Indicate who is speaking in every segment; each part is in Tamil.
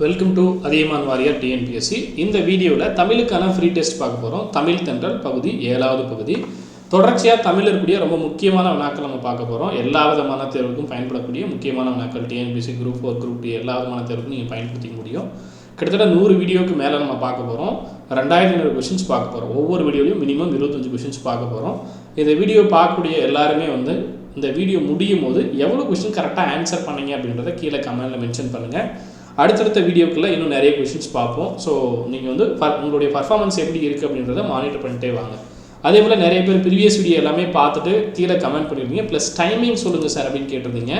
Speaker 1: Welcome to Athiyaman warrior TNPSC. இந்த வீடியோவில் தமிழுக்கான ஃப்ரீ டெஸ்ட் பார்க்க போகிறோம். தமிழ் தென்றல் பகுதி 7வது பகுதி. தொடர்ச்சியாக தமிழ் இருக்கக்கூடிய ரொம்ப முக்கியமான வினாக்கள் நம்ம பார்க்க போகிறோம். எல்லா விதமான தேர்வுக்கும் பயன்படக்கூடிய முக்கியமான வினாக்கள் டிஎன்பிஎஸ்சி குரூப் 4 குரூப் 2 எல்லா விதமான தேர்வுக்கும் நீங்கள் பயன்படுத்திக்க முடியும். கிட்டத்தட்ட 100 வீடியோக்கு மேலே நம்ம பார்க்க போகிறோம். 2500 கொஷின்ஸ் பார்க்க போகிறோம். ஒவ்வொரு வீடியோலையும் மினிமம் 25 கொஷின்ஸ் பார்க்க போகிறோம். இந்த வீடியோ பார்க்கக்கூடிய எல்லாருமே இந்த வீடியோ முடியும் போது எவ்வளோ கொஷின் கரெக்டாக ஆன்சர் பண்ணீங்க அப்படின்றத கீழே கமெண்ட்டில் மென்ஷன் பண்ணுங்கள். அடுத்தடுத்த வீடியோக்குள்ளே இன்னும் நிறைய கொஷின்ஸ் பார்ப்போம். ஸோ நீங்கள் உங்களுடைய பர்ஃபார்மன்ஸ் எப்படி இருக்குது அப்படின்றத மானிட்டர் பண்ணிட்டே வாங்க. அதே போல் நிறைய பேர் ப்ரீவியஸ் வீடியோ எல்லாமே பார்த்துட்டு கீழே கமெண்ட் பண்ணியிருந்தீங்க. ப்ளஸ் டைமிங் சொல்லுங்கள் சார் அப்படின்னு கேட்டிருந்தீங்க.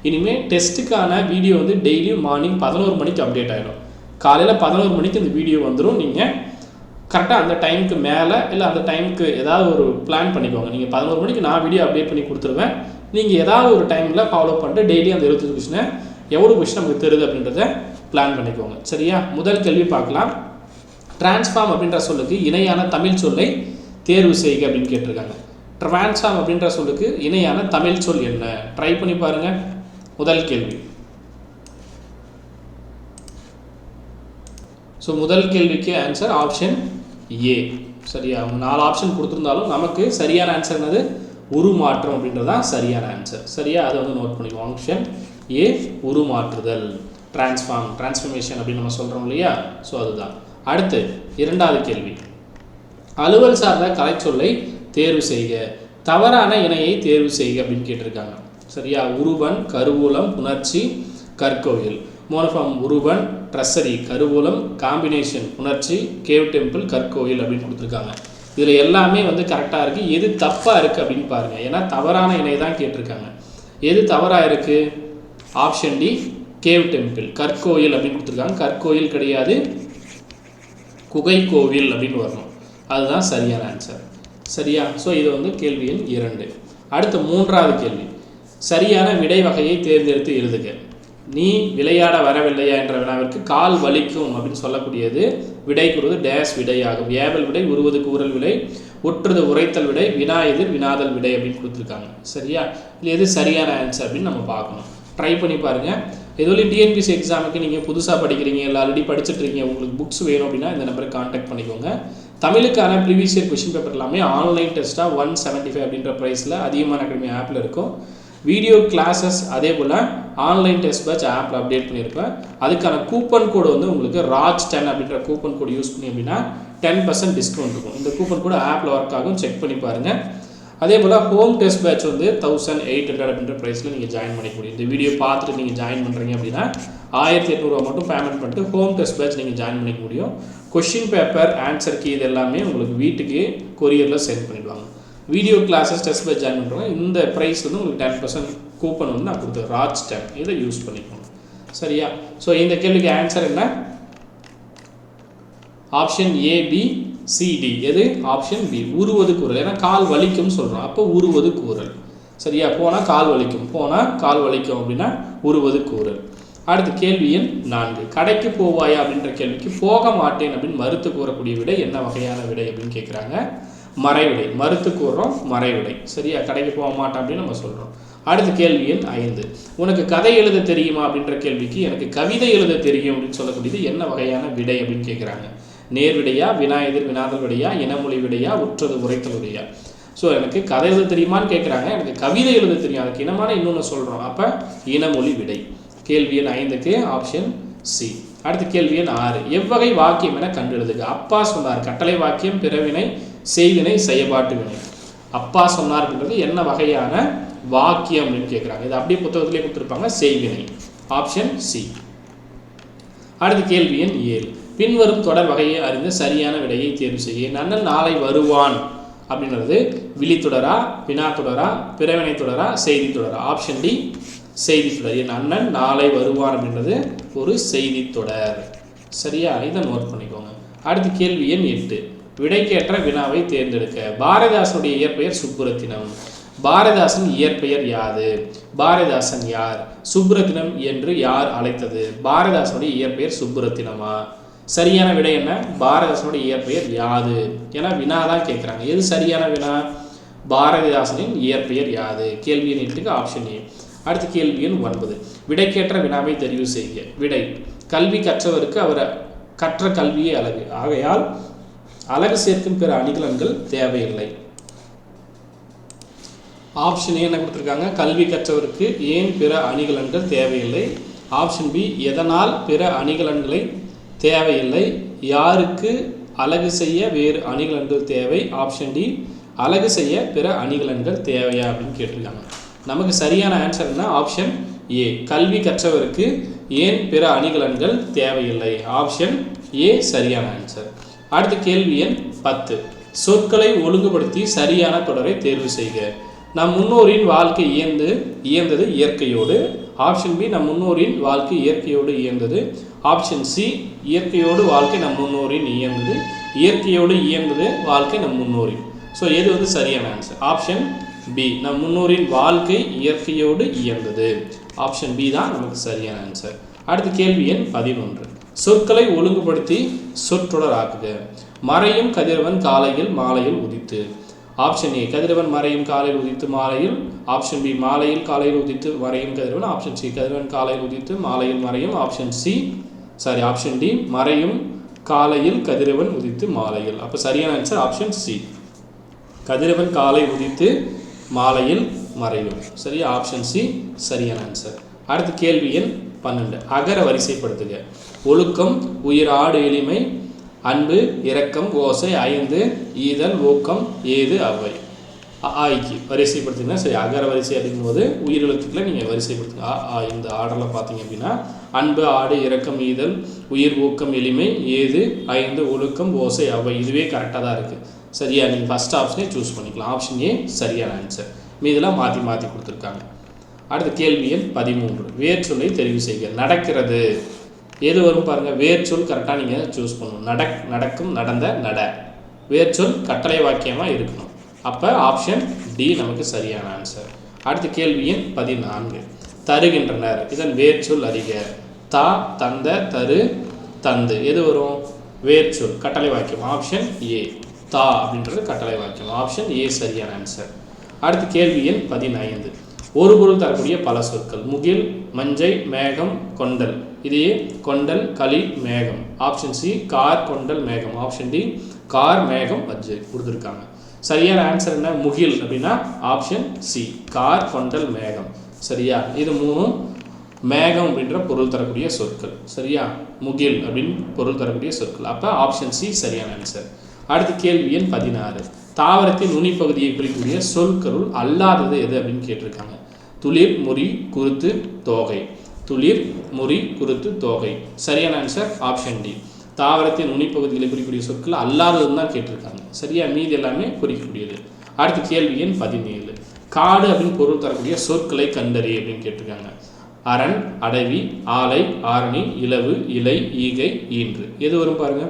Speaker 1: இனிமேல் டெஸ்ட்டுக்கான வீடியோ டெய்லியும் மார்னிங் 11 மணிக்கு அப்டேட் ஆகிடும். காலையில் 11 மணிக்கு இந்த வீடியோ வந்துடும். நீங்கள் கரெக்டாக அந்த டைமுக்கு மேலே இல்லை அந்த டைமுக்கு ஏதாவது ஒரு பிளான் பண்ணிக்கோங்க. நீங்கள் 11 மணிக்கு நான் வீடியோ அப்டேட் பண்ணி கொடுத்துருவேன். நீங்கள் ஏதாவது ஒரு டைமில் ஃபாலோ பண்ணிட்டு டெய்லி அந்த 25 கொஷினை எவ்வளோ கொஷின் நமக்கு தெரியுது அப்படின்றத பிளான் பண்ணிக்கோங்க. சரியா? முதல் கேள்வி பார்க்கலாம். டிரான்ஸ்ஃபார்ம் அப்படின்ற சொல்லுக்கு இணையான தமிழ் சொல்லை தேர்வு செய்க அப்படின்னு கேட்டிருக்காங்க. டிரான்ஸ்ஃபார்ம் அப்படின்ற சொல்லுக்கு இணையான தமிழ் சொல் என்ன? ட்ரை பண்ணி பாருங்கள். முதல் கேள்வி. ஸோ முதல் கேள்விக்கு ஆன்சர் ஆப்ஷன் ஏ. சரியா? 4 ஆப்ஷன் கொடுத்துருந்தாலும் நமக்கு சரியான ஆன்சர் என்னது? உருமாற்றம் அப்படின்றதான் சரியான ஆன்சர். சரியா? அதை நோட் பண்ணிக்குவோம். ஆப்ஷன் ஏ உருமாற்றுதல், டிரான்ஸ்ஃபர்மேஷன் அப்படின்னு நம்ம சொல்கிறோம் இல்லையா? ஸோ அதுதான். அடுத்து 2வது கேள்வி. அலுவல் சார்ந்த கலைச்சொல்லை தேர்வு செய்க, தவறான இணையை தேர்வு செய்க அப்படின்னு கேட்டிருக்காங்க. சரியா? உருவன், கருவூலம், புணர்ச்சி, கற்கோயில். மோனோஃபார்ம் உருவன், ட்ரெஸரி, கருவூலம், காம்பினேஷன் புணர்ச்சி, கேவ் டெம்பிள், கற்கோயில் அப்படின்னு கொடுத்துருக்காங்க. இதில் எல்லாமே கரெக்டாக இருக்குது. எது தப்பாக இருக்குது அப்படின்னு பாருங்கள். ஏன்னா தவறான இணை தான் கேட்டிருக்காங்க. எது தவறாக இருக்குது? ஆப்ஷன் டி கேவ் டெம்பிள், கற்கோயில் அப்படின்னு கொடுத்துருக்காங்க. கற்கோயில் கிடையாது, குகை கோவில் அப்படின்னு வரணும். அதுதான் சரியான ஆன்சர். சரியா? ஸோ இது கேள்வி எண் 2. அடுத்து 3வது கேள்வி. சரியான விடை வகையை தேர்ந்தெடுத்து எழுதுக. நீ விளையாட வரவில்லையா என்ற வினாவிற்கு கால் வலிக்கும் அப்படின்னு சொல்லக்கூடியது விடை கூறுவது டேஸ் விடையாகும். ஏவல் விடை, உருவது கூறல் விடை, ஒற்றுது உரைத்தல் விடை, வினா எதிர் வினாதல் விடை அப்படின்னு கொடுத்துருக்காங்க. சரியா? இல்லை எது சரியான ஆன்சர் அப்படின்னு நம்ம பார்க்கணும். ட்ரை பண்ணி பாருங்கள். எதுவும் டிஎன்பிஎஸ்சி எக்ஸாமுக்கு நீங்கள் புதுசாக படிக்கிறீங்க, இல்லை ஆல்ரெடி படிச்சுட்டு இருக்கீங்க, உங்களுக்கு புக்ஸ் வேணும் அப்படின்னா இந்த நம்பருக்கு கான்டாக்ட் பண்ணிக்கோங்க. தமிழுக்கான ப்ரீவியஸ் இயர் கொஷின் பேப்பர் எல்லாமே ஆன்லைன் டெஸ்ட்டாக 175 அப்படின்ற ப்ரைஸில் அதியமான் அகாடமி ஆப்பில் இருக்கும். வீடியோ கிளாஸஸ் அதே போல் ஆன்லைன் டெஸ்ட் பேட்ச் ஆப்பில் அப்டேட் பண்ணியிருப்பேன். அதுக்கான கூப்பன் கோடு உங்களுக்கு ராஜ் 10 அப்படின்ற கூப்பன் கோடு யூஸ் பண்ணி அப்படின்னா 10% டிஸ்கவுண்ட் இருக்கும். இந்த கூப்பன் கோடு ஆப்பில் ஒர்க் ஆகும், செக் பண்ணி பாருங்கள். அதே போல் ஹோம் டெஸ்ட் பேட்ச் 1800 அப்படின்ற ப்ரைஸில் நீங்கள் ஜாயின் பண்ணிக்க முடியும். இந்த வீடியோ பார்த்துட்டு நீங்கள் ஜாயின் பண்ணுறீங்க அப்படின்னா 1800 மட்டும் பேமெண்ட் பண்ணிட்டு ஹோம் டெஸ்ட் பேட்ச் நீங்கள் ஜாயின் பண்ணிக்க முடியும். கொஷின் பேப்பர், ஆன்சர் கீ இது எல்லாமே உங்களுக்கு வீட்டுக்கு கொரியரில் சென்ட் பண்ணிடுவாங்க. Video classes test batch join பண்ணுறவங்க இந்த ப்ரைஸ் உங்களுக்கு 10% கூப்பன் நான் கொடுத்தேன், ராஜ் 10. இதை யூஸ் பண்ணிக்கணும். சரியா? ஸோ இந்த கேள்விக்கு ஆன்சர் என்ன? Option A, B, C D. எது? ஆப்ஷன் பி உருவது கூறல். ஏன்னா கால் வலிக்கும் சொல்கிறோம், அப்போ உருவது கூறல். சரியா? போனால் கால் வலிக்கும் அப்படின்னா உருவது கூறல். அடுத்து கேள்வி எண் 4. கடைக்கு போவாயா அப்படின்ற கேள்விக்கு போக மாட்டேன் அப்படின்னு மறுத்து கூறக்கூடிய விடை என்ன வகையான விடை அப்படின்னு கேட்குறாங்க. மறைவிடை. மறுத்து கூறுறோம், மறைவிடை. சரியா? கடைக்கு போக மாட்டேன் அப்படின்னு நம்ம சொல்கிறோம். அடுத்த கேள்வி எண் 5. உனக்கு கதை எழுத தெரியுமா அப்படின்ற கேள்விக்கு எனக்கு கவிதை எழுத தெரியும் அப்படின்னு சொல்லக்கூடியது என்ன வகையான விடை அப்படின்னு கேட்குறாங்க. நேர் விடையா, வினா எதிர் வினாதல் விடையா, இனமொழி விடையா, உற்றது உரைத்தல் விடையா? ஸோ எனக்கு கதை எழுத தெரியுமான்னு கேட்குறாங்க. எனக்கு கவிதை எழுத தெரியும், அதுக்கு இனமான இன்னொன்று சொல்கிறோம், அப்போ இனமொழி விடை. கேள்வி எண் 5க்கு ஆப்ஷன் சி. அடுத்த கேள்வி எண் 6. எவ்வகை வாக்கியம் என கண்டெழுதுக. அப்பா சொன்னார் கட்டளை வாக்கியம், பிறவினை, செய்வினை, செயற்பாட்டு வினை. அப்பா சொன்னார் அப்படின்றது என்ன வகையான வாக்கியம் அப்படின்னு கேட்குறாங்க. இது அப்படியே புத்தகத்திலே கொடுத்துருப்பாங்க, செய்வினை. Option C. அடுத்த கேள்வி எண் 7. பின்வரும் தொடர் வகையை அறிந்து சரியான விடையை தேர்வு செய்ய. என் அண்ணன் நாளை வருவான் அப்படின்றது விழித்தொடரா, வினா தொடரா, பிறவினை தொடரா, செய்தி தொடரா? ஆப்ஷன் டி செய்தி தொடர். என் அண்ணன் நாளை வருவான் அப்படின்றது ஒரு செய்தி தொடர். சரியா? இதை நோட் பண்ணிக்கோங்க. அடுத்த கேள்வி எண் 8. விடைக்கேற்ற வினாவை தேர்ந்தெடுக்க. பாரதிதாசனுடைய இயற்பெயர் சுப்புரத்தினம். பாரதிதாசன் இயற்பெயர் யாது? பாரதிதாசன் யார்? சுப்புரத்தினம் என்று யார் அழைத்தது? பாரதிதாசனுடைய இயற்பெயர் சுப்புரத்தினமா? சரியான விடை என்ன? பாரதிதாசனுடைய இயற்பெயர் யாது? ஏன்னா வினா தான் கேட்குறாங்க. எது சரியான வினா? பாரதிதாசனின் இயற்பெயர் யாது? கேள்வி எண் 8க்கு ஆப்ஷன் ஏ. அடுத்த கேள்வி எண் 9. விடைக்கேற்ற வினாவை தெரிவு செய்க. விடை. கல்வி கற்றவருக்கு அவர் கற்ற கல்வியே அழகு, ஆகையால் அழகு சேர்க்கும் பிற அணிகலன்கள் தேவையில்லை. ஆப்ஷன் ஏ என்ன கொடுத்துருக்காங்க, கல்வி கற்றவருக்கு ஏன் பிற அணிகலன்கள் தேவையில்லை. ஆப்ஷன் பி, எதனால் பிற அணிகலன்களை தேவையில்லை. யாருக்கு அழகு செய்ய வேறு அணிகலன்கள் தேவை. ஆப்ஷன் டி, அழகு செய்ய பிற அணிகலன்கள் தேவையா அப்படின்னு கேட்டிருக்காங்க. நமக்கு சரியான ஆன்சர் என்ன, ஆப்ஷன் ஏ, கல்வி கற்றவருக்கு ஏன் பிற அணிகலன்கள் தேவையில்லை. ஆப்ஷன் ஏ சரியான ஆன்சர். அடுத்த கேள்வி எண் 10. சொற்களை ஒழுங்குபடுத்தி சரியான தொடரை தேர்வு செய்க. நம் முன்னோரின் வாழ்க்கை இயந்தது இயற்கையோடு. ஆப்ஷன் பி, நம் முன்னோரின் வாழ்க்கை இயற்கையோடு இயந்தது. ஆப்ஷன் சி, இயற்கையோடு வாழ்க்கை நம் முன்னோரின் இயந்தது. இயற்கையோடு இயந்தது வாழ்க்கை நம் முன்னோரின். ஸோ எது வந்து சரியான ஆன்சர், ஆப்ஷன் பி, நம் முன்னோரின் வாழ்க்கை இயற்கையோடு இயந்தது. ஆப்ஷன் பி தான் நமக்கு சரியான ஆன்சர். அடுத்த கேள்வி எண் 11. சொற்களை ஒழுங்குபடுத்தி சொற்றொடர் ஆக்குக. மறையும் கதிரவன் காலையில் மாலையில் உதித்து. ஆப்ஷன் ஏ, கதிரவன் மறையும் காலையில் உதித்து மாலையில். ஆப்ஷன் பி, மாலையில் காலையில் உதித்து மறையும் கதிரவன். ஆப்ஷன் சி, கதிரவன் காலையில் உதித்து மாலையில் மறையும். ஆப்ஷன் டி, மறையும் காலையில் கதிரவன் உதித்து மாலையில். அப்போ சரியான ஆன்சர் ஆப்ஷன் சி, கதிரவன் காலை உதித்து மாலையில் மறையும். சரியா, ஆப்ஷன் சி சரியான ஆன்சர். அடுத்த கேள்வி எண் 12. அகர வரிசைப்படுத்துக. ஒழுக்கம், உயிர், ஆடு, எளிமை, அன்பு, இரக்கம், ஓசை, ஐந்து, ஈதல், ஊக்கம், ஏது, அவை. ஆய்க்கு வரிசைப்படுத்திங்கன்னா சரி. அகர வரிசை அப்படிங்கும்போது உயிரெழுத்துக்களை நீங்கள் வரிசைப்படுத்துங்க. இந்த ஆர்டரில் பார்த்தீங்க அப்படின்னா அன்பு, ஆடு, இரக்கம், ஈதல், உயிர், ஊக்கம், எளிமை, ஏது, ஐந்து, ஒழுக்கம், ஓசை, அவை. இதுவே கரெக்டாக தான் இருக்குது. சரியா, நீங்கள் ஃபஸ்ட் ஆப்ஷனே சூஸ் பண்ணிக்கலாம். ஆப்ஷன் ஏ சரியான ஆன்சர். மீதெல்லாம் மாற்றி கொடுத்துருக்காங்க. அடுத்த கேள்வி எண் 13. வேர்ச்சொல்லை தெரிவு செய்க. நடக்கிறது எது வரும் பாருங்கள். வேர்ச்சொல் கரெக்டாக நீங்கள் சூஸ் பண்ணணும். நடக்கும், நடந்த, நட. வேர்ச்சொல் கட்டளை வாக்கியமாக இருக்கணும். அப்போ ஆப்ஷன் டி நமக்கு சரியான ஆன்சர். அடுத்த கேள்வி எண் 14. தருகின்றனர். இதன் வேர்ச்சொல் அறிக. தா, தந்த, தரு, தந்து. எது வரும், வேர்ச்சொல் கட்டளை வாக்கியம். ஆப்ஷன் ஏ, தா அப்படின்றது கட்டளை வாக்கியம். ஆப்ஷன் ஏ சரியான ஆன்சர். அடுத்த கேள்வி எண் 15. ஒரு பொருள் தரக்கூடிய பல சொற்கள். முகில், மஞ்சை, மேகம், கொண்டல். இதையே கொண்டல், களி, மேகம். ஆப்ஷன் சி, கார், கொண்டல், மேகம். ஆப்ஷன் டி, கார், மேகம், மஞ்சை கொடுத்துருக்காங்க. சரியான ஆன்சர் என்ன, முகில் அப்படின்னா ஆப்ஷன் சி, கார், கொண்டல், மேகம். சரியா, இது மூணும் மேகம் அப்படின்ற பொருள் தரக்கூடிய சொற்கள். சரியா, முகில் அப்படின்னு பொருள் தரக்கூடிய சொற்கள். அப்போ ஆப்ஷன் சி சரியான ஆன்சர். அடுத்த கேள்வி எண் 16. தாவரத்தின் நுனிப்பகுதியை குறிக்கக்கூடிய சொற்களுள் அல்லாதது எது அப்படின்னு கேட்டிருக்காங்க. துளிர், முறி, குருத்து, தோகை. துளிர், முறி, குருத்து, தோகை. சரியான ஆன்சர் ஆப்ஷன் டி, தாவரத்தின் நுனிப்பகுதிகளை குறிக்கக்கூடிய சொற்கள் அல்லாததுன்னு தான் கேட்டிருக்காங்க. சரியா, மீதி எல்லாமே குறிக்கக்கூடியது. அடுத்த கேள்வி எண் 17. காடு அப்படின்னு பொருள் தரக்கூடிய சொற்களை கண்டறி அப்படின்னு கேட்டிருக்காங்க. அரண், அடவி, ஆலை, ஆரணி, இலவு, இலை, ஈகை, ஈன்று. எது வரும் பாருங்க.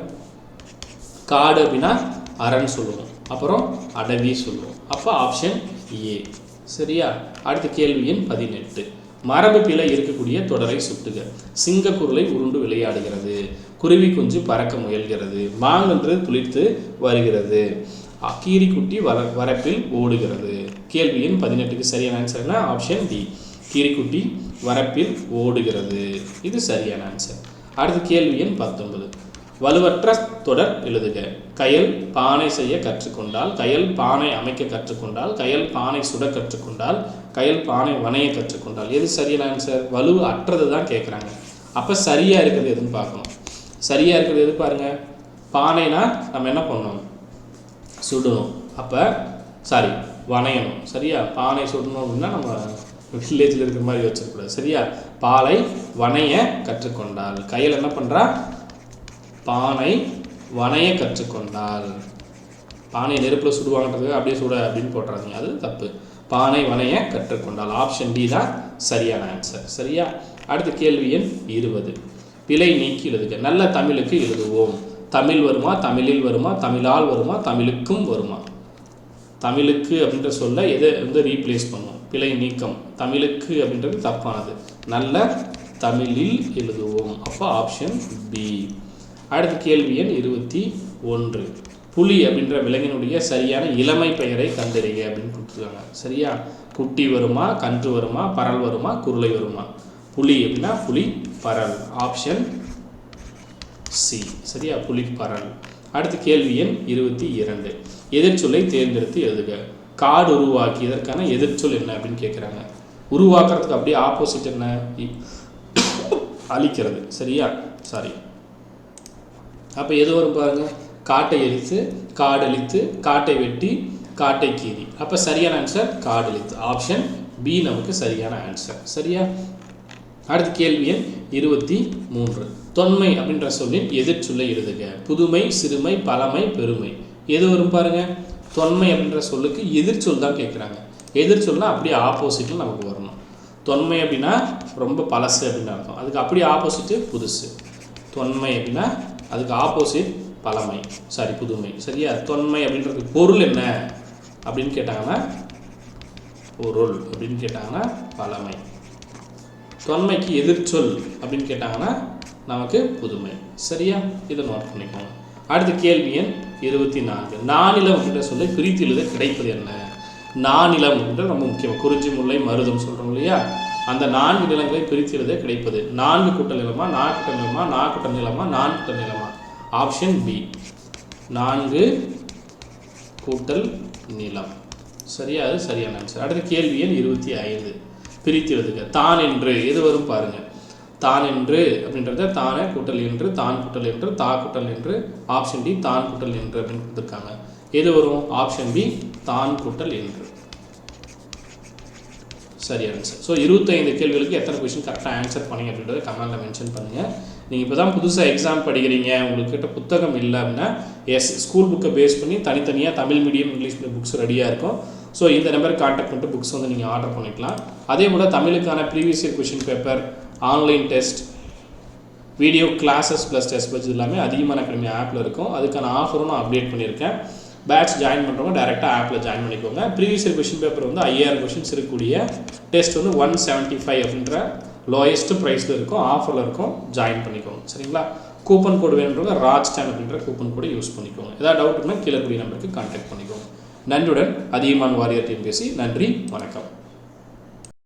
Speaker 1: காடு அப்படின்னா அரண் சொல்லுவோம், அப்புறம் அடவி சொல்லுவோம். அப்போ ஆப்ஷன் ஏ. சரியா, அடுத்த கேள்வி எண் 18. மரபு பிழை இருக்கக்கூடிய தொடரை சுட்டுக. சிங்கக்குருளை உருண்டு விளையாடுகிறது. குருவி குஞ்சு பறக்க முயல்கிறது. மாங்கன்று துளிர்த்து வருகிறது. கீரிக்குட்டி வரப்பில் ஓடுகிறது. கேள்வி எண் 18க்கு சரியான ஆன்சர்னா ஆப்ஷன் டி, கீரிக்குட்டி வரப்பில் ஓடுகிறது. இது சரியான ஆன்சர். அடுத்த கேள்வி எண் 19. வலுவற்ற தொடர் எழுதுக. கயல் பானை செய்ய கற்றுக்கொண்டால், கயல் பானை அமைக்க கற்றுக்கொண்டால், கயல் பானை சுட கற்றுக்கொண்டால், கயல் பானை வனைய கற்றுக்கொண்டால். எது சரியான ஆன்சர், வலு அற்றது தான் கேட்குறாங்க. அப்போ சரியாக இருக்கிறது எதுன்னு பார்க்கணும். சரியாக இருக்கிறது எது பாருங்க. பானைனா நம்ம என்ன பண்ணணும், சுடணும். அப்போ வனையணும். சரியா, பானை சுடணும் அப்படின்னா நம்ம வில்லேஜில் இருக்கிற மாதிரி வச்சிருக்கூடாது. சரியா, பாலை வனைய கற்றுக்கொண்டால். கயல் என்ன பண்ணுறா, பானை வனைய கற்றுக்கொண்டால். பானை நெருப்பில் சுடுவாங்கன்றதுக்கு அப்படியே சுட அப்படின்னு போட்டுறாதீங்க, அது தப்பு. பானை வனைய கற்றுக்கொண்டால். ஆப்ஷன் டி தான் சரியான ஆன்சர். சரியா, அடுத்த கேள்வி எண் 20. பிழை நீக்கி எழுதுக. நல்ல தமிழுக்கு எழுதுவோம். தமிழ் வருமா, தமிழில் வருமா, தமிழால் வருமா, தமிழுக்கும் வருமா. தமிழுக்கு அப்படின்ற சொல்ல எதை வந்து ரீப்ளேஸ் பண்ணுவோம், பிழை நீக்கம். தமிழுக்கு அப்படின்றது தப்பானது. நல்ல தமிழில் எழுதுவோம். அப்போ ஆப்ஷன் பி. அடுத்த கேள்வி எண் 21. புலி அப்படின்ற விலங்கினுடைய சரியான இளமை பெயரை கண்டறிய அப்படின்னு கொடுத்துருக்காங்க. சரியா, குட்டி வருமா, கன்று வருமா, பரல் வருமா, குருளை வருமா. புலி அப்படின்னா புலி, பரல். Option C. சரியா, புலிப்பரல். அடுத்து கேள்வி எண் 22. எதிர்ச்சொல்லை தேர்ந்தெடுத்து எழுதுக. காடு உருவாக்கி, இதற்கான எதிர்ச்சொல் என்ன அப்படின்னு கேட்குறாங்க. உருவாக்குறதுக்கு அப்படியே ஆப்போசிட் என்ன? அழிக்கிறது. சரியா, சாரி. அப்போ எது வரும் பாருங்க, காட்டை எரித்து, காடழித்து, காட்டை வெட்டி, காட்டை கீறி. அப்போ சரியான ஆன்சர் காடழித்து. ஆப்ஷன் பி நமக்கு சரியான ஆன்சர். சரியா. அடுத்த கேள்வி எண் 23. தொன்மை அப்படின்ற சொல்லின் எதிர்ச்சொல்லை எழுதுக. புதுமை, சிறுமை, பழமை, பெருமை. எது வரும் பாருங்க, தொன்மை அப்படின்ற சொல்லுக்கு எதிர்ச்சொல் தான் கேட்குறாங்க. எதிர்ச்சொல்னா அப்படியே ஆப்போசிட்டில் நமக்கு வரணும். தொன்மை அப்படின்னா ரொம்ப பழசு அப்படின்னு அர்த்தம், அதுக்கு அப்படியே ஆப்போசிட்டு புதுசு. தொன்மை அப்படின்னா அதுக்கு ஆப்போசிட் பழமை, சாரி புதுமை. சரியா, தொன்மை அப்படின்றதுக்கு பொருள் என்ன அப்படின்னு கேட்டாங்கன்னா பொருள், அப்படின்னு கேட்டாங்கன்னா பழமை. தொன்மைக்கு எதிர்ச்சொல் அப்படின்னு கேட்டாங்கன்னா நமக்கு புதுமை. சரியா, இதை நோட் பண்ணிக்கோங்க. அடுத்த கேள்வி எண் 24. நானிலம் அப்படின்ற சொல்லை பிரித்து எழுத கிடைப்பது என்ன? நானிலம் அப்படின்ற ரொம்ப முக்கியம். குறிஞ்சி, முல்லை, மருதம் சொல்கிறோம் இல்லையா, அந்த 4 நிலங்களை பிரித்து எழுத கிடைப்பது 4 கூட்டல் நிலமா, 4 கூட்டல் நிலமா, 4 கூட்டல் நிலமா, 4 கூட்டல் நிலமா? ஆப்ஷன் பி, 4 கூட்டல் நிலம். சரியா, அது சரியான ஆன்சர். அடுத்த கேள்வி எண் 25. பிரித்து எழுதுக. தான் என்று எது வரும் பாருங்க. தான் என்று அப்படின்றத தானே கூட்டல் என்று, தான் கூட்டல் என்று, தா கூட்டல் என்று. ஆப்ஷன் டி, தான் கூட்டல் என்று அப்படின்னு கொடுத்துருக்காங்க. எது வரும்? ஆப்ஷன் பி, தான் கூட்டல் என்று. சரி ஆன்சர். ஸோ 25 கேள்விகளுக்கு எத்தனை கொஸ்டின் கரெக்டாக ஆன்சர் பண்ணீங்க அப்படின்றத கமெண்ட்டில் மென்ஷன் பண்ணுங்கள். நீங்கள் இப்போ தான் புதுசாக எக்ஸாம் படிக்கிறீங்க, உங்கள்கிட்ட புத்தகம் இல்லை அப்படின்னா ஸ்கூல் புக்கை பேஸ் பண்ணி தனித்தனியாக Tamil medium, English medium books ரெடியாக இருக்கும். ஸோ இந்த நம்பருக்கு கான்டாக்ட் பண்ணிட்டு புக்ஸ் வந்து நீங்கள் ஆர்டர் பண்ணிக்கலாம். அதே போல் தமிழுக்கான previous year question paper, online test, video classes plus test batch எல்லாமே அதிகமான அகாடமி ஆப்பில் இருக்கும். அதுக்கான ஆஃபரும் நான் அப்டேட் பண்ணியிருக்கேன். பேட்ச் ஜாயின் பண்ணுறவங்க டேரெக்டாக ஆப்பில் ஜாயின் பண்ணிக்கோங்க. ப்ரீவியஸ் இயர் கொஷின் பேப்பர் வந்து 5000 கொஷின்ஸ் இருக்கக்கூடிய டெஸ்ட் வந்து 175 அப்படின்ற லோயஸ்ட் ப்ரைஸில் இருக்கும், ஆஃபரில் இருக்கும். ஜாயின் பண்ணிக்கோங்க. சரிங்களா. கூப்பன் கோடு வேணுன்றவங்க ராஜ்10 அப்படின்ற கூப்பன் கோடு யூஸ் பண்ணிக்கோங்க. ஏதாவது டவுட்னா கீழே கூடிய நம்பருக்கு கான்டாக்ட் பண்ணிக்கோங்க. நன்றியுடன் அதிகமான வாரியர் டிஎன்பிஎஸ்சி. நன்றி, வணக்கம்.